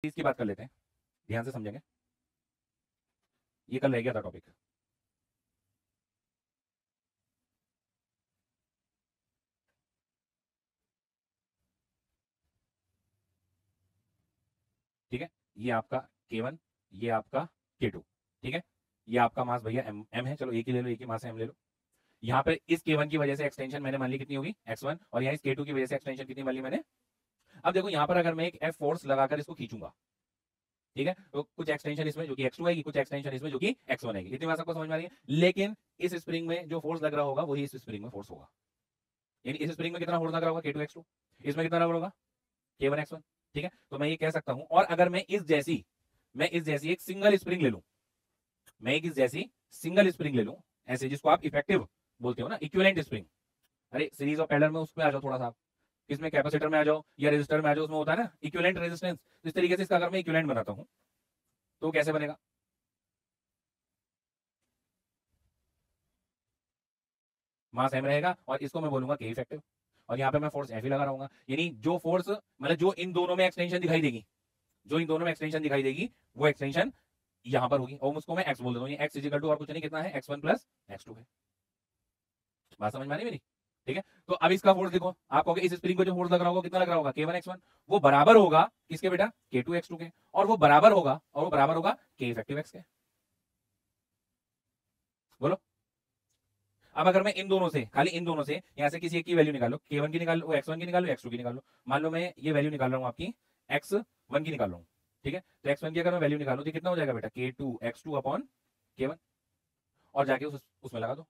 चीज की बात कर लेते हैं, ध्यान से समझेंगे। ये कल रह गया था टॉपिक। ठीक है, ये आपका K1, ये आपका K2। ठीक है, ये आपका मास भैया M है, चलो एक ही ले लो, एक ही मास है, M ले लो। यहाँ पे इस K1 की वजह से एक्सटेंशन मैंने मान ली कितनी होगी x1, और यहाँ इस K2 की वजह से एक्सटेंशन कितनी मान ली मैंने। अब देखो यहाँ पर अगर मैं एक F फोर्स लगाकर इसको खींचूंगा, ठीक है, तो कुछ एक्सटेंशन इसमें जो कि x2 आएगी, कुछ एक्सटेंशन इसमें जो कि x1 आएगी। इतनी बात सबको समझ में आ रही है। लेकिन इस स्प्रिंग में जो फोर्स लग रहा होगा वही इस स्प्रिंग में फोर्स होगा। यानी इस स्प्रिंग में कितना फोर्स लग रहा होगा, K2 x2, इसमें कितना लग रहा होगा, K1 x1। ठीक है, तो मैं ये कह सकता हूं, और अगर मैं इस जैसी एक सिंगल स्प्रिंग ले लूं, मैं एक इस जैसी सिंगल स्प्रिंग ले लूं, ऐसे जिसको आप इफेक्टिव बोलते हो ना, इक्विवेलेंट स्प्रिंग। अरे सीरीज ऑफ पैरेलल में उसमें आ जाओ थोड़ा सा, इसमें कैपेसिटर में आ जाओ या रेजिस्टर में आ जाओ, उसमें होता है ना इक्विवेलेंट रेजिस्टेंस। इस तरीके से इसका अगर मैं इक्विवेलेंट बनाता हूं तो कैसे बनेगा, मास m रहेगा और इसको मैं बोलूंगा K इफेक्टिव, और यहाँ पे मैं फोर्स F ही लगा रहूंगा। यानी जो फोर्स मतलब जो इन दोनों में एक्सटेंशन दिखाई देगी, जो इन दोनों में एक्सटेंशन दिखाई देगी, वो एक्सटेंशन यहां पर होगी, और उसको मैं x बोल देता हूँ। x इजिकल टू और कुछ नहीं, कितना है, x1 प्लस x2 है। बात समझ में आ रही मेरी। ठीक है, तो अब इसका फोर्स देखो, आप कहोगे इस स्प्रिंग को जो फोर्स लग रहा होगा कितना लग रहा होगा, K1 x1, वो बराबर होगा किसके बेटा, K2 x2 के, और वो बराबर होगा K इफेक्टिव x के। बोलो, अब अगर मैं इन दोनों से, खाली इन दोनों से यहाँ से किसी एक की वैल्यू निकालो, K1 की निकालो, x1 की निकालो, x2 की निकालो। मान लो मैं ये वैल्यू निकाल रहा हूँ आपकी x1 की निकाल रहा हूँ। ठीक है, तो x1 की अगर मैं वैल्यू निकालूं तो कितना हो जाएगा बेटा, K2 x2 अपॉन K1, और जाके उसमें लगा दो।